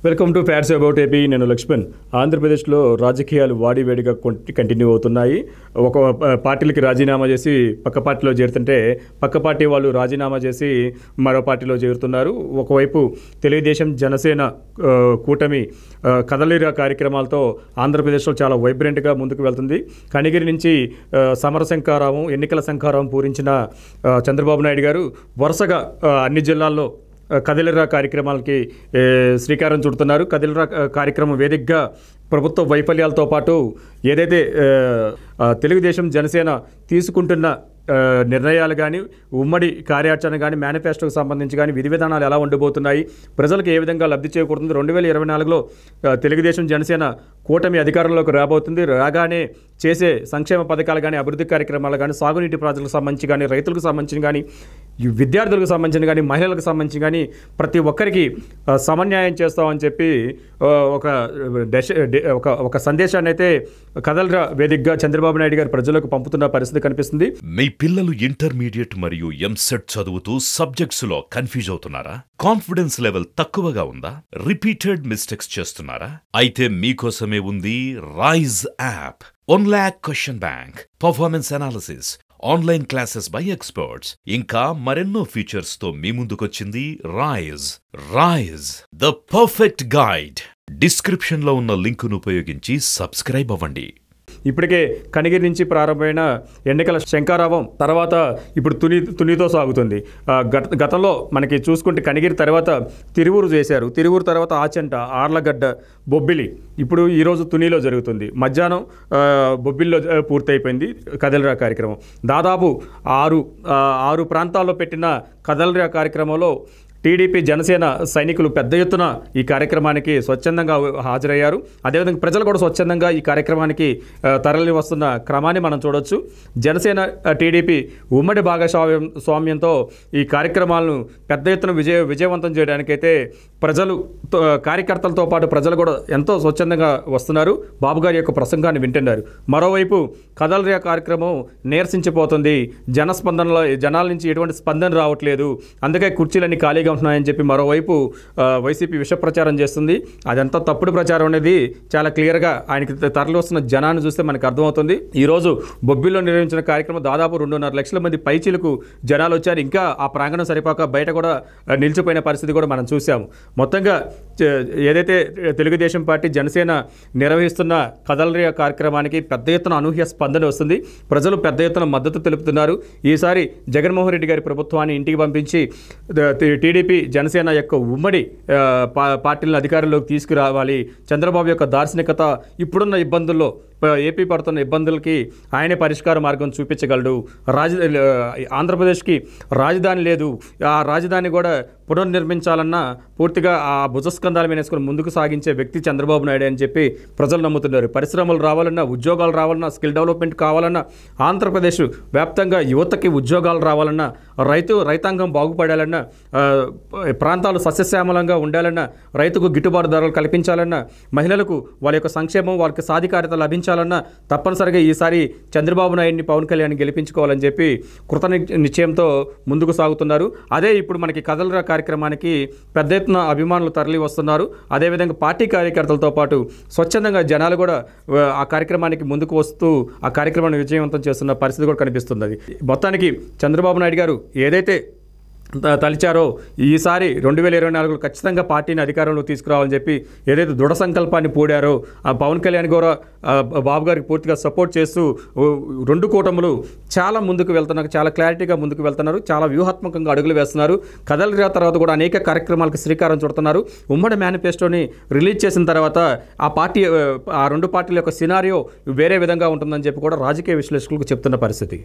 Welcome to fats about AP. నేను లక్ష్మణ్. ఆంధ్రప్రదేశ్లో రాజకీయాలు వాడివేడిగా కంటిన్యూ అవుతున్నాయి. ఒక పార్టీలకి రాజీనామా చేసి పక్క పార్టీలో చేరుతుంటే పక్క పార్టీ వాళ్ళు రాజీనామా చేసి మరో పార్టీలో చేరుతున్నారు. ఒకవైపు తెలుగుదేశం జనసేన కూటమి కదలిరా కార్యక్రమాలతో ఆంధ్రప్రదేశ్లో చాలా వైబ్రెంట్గా ముందుకు వెళ్తుంది. కనిగిరి నుంచి సమర శంఖారావం, ఎన్నికల శంఖారావం పూరించిన చంద్రబాబు నాయుడు గారు వరుసగా అన్ని జిల్లాల్లో కదిలిరా కార్యక్రమాలకి శ్రీకారం చుడుతున్నారు. కదిలిరా కార్యక్రమం వేదికగా ప్రభుత్వ వైఫల్యాలతో పాటు ఏదైతే తెలుగుదేశం జనసేన తీసుకుంటున్న నిర్ణయాలు కానీ, ఉమ్మడి కార్యాచరణ కానీ, మేనిఫెస్టోకి సంబంధించి కానీ విధి విధానాలు ఎలా ఉండబోతున్నాయి, ప్రజలకు ఏ విధంగా లబ్ధి చేకూరుతుంది, 2024లో తెలుగుదేశం జనసేన కూటమి అధికారంలోకి రాబోతుంది. రాగానే చేసే సంక్షేమ పథకాలు కానీ, అభివృద్ధి కార్యక్రమాలు కానీ, సాగునీటి ప్రాజెక్టులకు సంబంధించి కానీ, రైతులకు సంబంధించి కానీ, విద్యార్థులకు సంబంధించి కానీ, మహిళలకు సంబంధించి కానీ ప్రతి ఒక్కరికి సమన్యాయం చేస్తామని చెప్పి ఒక సందేశాన్ని అయితే కదలిరా వేదికగా చంద్రబాబు నాయుడు గారు ప్రజలకు పంపుతున్న పరిస్థితి కనిపిస్తుంది. మీ పిల్లలు ఇంటర్మీడియట్ మరియు ఎంసెట్ చదువుతూ సబ్జెక్ట్స్ లో కన్ఫ్యూజ్ అవుతున్నారా? కాన్ఫిడెన్స్ లెవెల్ తక్కువగా ఉందా? రిపీటెడ్ మిస్టేక్స్ చేస్తున్నారా? అయితే మీకోసమే ఉంది Rise app. 1 lakh question bank, performance analysis, online classes by experts, ఇంకా మరెన్నో ఫీచర్స్ తో మీ ముందుకొచ్చింది Rise the perfect guide. Description లో ఉన్న లింకును ఉపయోగించి సబ్స్క్రైబ్ అవ్వండి. ఇప్పటికే కనిగిరి నుంచి ప్రారంభమైన ఎన్నికల శంఖారావం తర్వాత ఇప్పుడు తునితో సాగుతుంది. గతంలో మనకి చూసుకుంటే కనిగిరి తర్వాత తిరువూరు చేశారు. తిరువూరు తర్వాత ఆచంట, ఆర్లగడ్డ, బొబ్బిలి, ఇప్పుడు ఈరోజు తునిలో జరుగుతుంది. మధ్యాహ్నం బొబ్బిలిలో పూర్తయిపోయింది కదలిరా కార్యక్రమం. దాదాపు ఆరు ప్రాంతాల్లో పెట్టిన కదలిరా కార్యక్రమంలో టీడీపీ జనసేన సైనికులు పెద్ద ఎత్తున ఈ కార్యక్రమానికి స్వచ్ఛందంగా హాజరయ్యారు. అదేవిధంగా ప్రజలు కూడా స్వచ్ఛందంగా ఈ కార్యక్రమానికి తరలి వస్తున్న క్రమాన్ని మనం చూడొచ్చు. జనసేన టీడీపీ ఉమ్మడి భాగస్వామ్యంతో ఈ కార్యక్రమాలను పెద్ద ఎత్తున విజయవంతం చేయడానికైతే ప్రజలు, కార్యకర్తలతో పాటు ప్రజలు కూడా ఎంతో స్వచ్ఛందంగా వస్తున్నారు. బాబు గారి యొక్క ప్రసంగాన్ని వింటున్నారు. మరోవైపు కదలిరా కార్యక్రమం నీరసించిపోతుంది. జనాల నుంచి ఎటువంటి స్పందన రావట్లేదు, అందుకే కుర్చీలన్నీ ఖాళీగా ఉంటున్నాయని చెప్పి మరోవైపు వైసీపీ విష ప్రచారం చేస్తుంది. అదంతా తప్పుడు ప్రచారం అనేది చాలా క్లియర్గా ఆయనకి తరలి వస్తున్న జనాన్ని చూస్తే మనకు అర్థమవుతుంది. ఈరోజు బొబ్బిల్లో నిర్వహించిన కార్యక్రమం దాదాపు 2.5 లక్షల మంది పైచీలకు జనాలు వచ్చారు. ఇంకా ఆ ప్రాంగణం సరిపోక బయట కూడా నిలిచిపోయిన పరిస్థితి కూడా మనం చూసాము. మొత్తంగా ఏదైతే తెలుగుదేశం పార్టీ జనసేన నిర్వహిస్తున్న కదలిరా కార్యక్రమానికి పెద్ద ఎత్తున అనూహ్య స్పందన వస్తుంది. ప్రజలు పెద్ద ఎత్తున మద్దతు తెలుపుతున్నారు. ఈసారి జగన్మోహన్ రెడ్డి గారి ప్రభుత్వాన్ని ఇంటికి పంపించి టీడీపీ జనసేన యొక్క ఉమ్మడి పార్టీలను అధికారంలోకి తీసుకురావాలి. చంద్రబాబు యొక్క దార్శనికత, ఇప్పుడున్న ఇబ్బందుల్లో ఏపీ పడుతున్న ఇబ్బందులకి ఆయనే పరిష్కార మార్గం చూపించగలడు. ఆంధ్రప్రదేశ్కి రాజధాని లేదు, ఆ రాజధాని కూడా పునర్నిర్మించాలన్నా పూర్తిగా ఆ భుజస్కంధాల మీద వేసుకొని ముందుకు సాగించే వ్యక్తి చంద్రబాబు నాయుడు అని చెప్పి ప్రజలు నమ్ముతున్నారు. పరిశ్రమలు రావాలన్నా, ఉద్యోగాలు రావాలన్నా, స్కిల్ డెవలప్మెంట్ కావాలన్నా, ఆంధ్రప్రదేశ్ వ్యాప్తంగా యువతకి ఉద్యోగాలు రావాలన్నా, రైతాంగం బాగుపడాలన్నా, ప్రాంతాలు సస్యశ్యామలంగా ఉండాలన్నా, రైతుకు గిట్టుబాటు ధరలు కల్పించాలన్నా, మహిళలకు వాళ్ళ యొక్క సంక్షేమం, వాళ్ళకి సాధికారత లభించాలన్నా తప్పనిసరిగా ఈసారి చంద్రబాబు నాయుడిని, పవన్ కళ్యాణ్ గెలిపించుకోవాలని చెప్పి కృత నిశ్చయంతో ముందుకు సాగుతున్నారు. అదే ఇప్పుడు మనకి కదలిరా కార్యక్రమానికి పెద్ద ఎత్తున అభిమానులు తరలి వస్తున్నారు. అదేవిధంగా పార్టీ కార్యకర్తలతో పాటు స్వచ్ఛందంగా జనాలు కూడా ఆ కార్యక్రమానికి ముందుకు వస్తూ ఆ కార్యక్రమాన్ని విజయవంతం చేస్తున్న పరిస్థితి కూడా కనిపిస్తుంది. మొత్తానికి చంద్రబాబు నాయుడు గారు ఏదైతే తలిచారో ఈసారి 2024లో ఖచ్చితంగా పార్టీని అధికారంలో తీసుకురావాలని చెప్పి ఏదైతే దృఢ సంకల్పాన్ని పూడారో ఆ పవన్ కళ్యాణ్ కూడా బాబు గారికి పూర్తిగా సపోర్ట్ చేస్తూ 2 కూటములు చాలా ముందుకు వెళ్తున్నారు, చాలా క్లారిటీగా ముందుకు వెళ్తున్నారు, చాలా వ్యూహాత్మకంగా అడుగులు వేస్తున్నారు. కదలిరా తర్వాత కూడా అనేక కార్యక్రమాలకు శ్రీకారం చుడుతున్నారు. ఉమ్మడి మేనిఫెస్టోని రిలీజ్ చేసిన తర్వాత ఆ 2 పార్టీల యొక్క సినారియో వేరే విధంగా ఉంటుందని చెప్పి కూడా రాజకీయ విశ్లేషకులకు చెప్తున్న పరిస్థితి.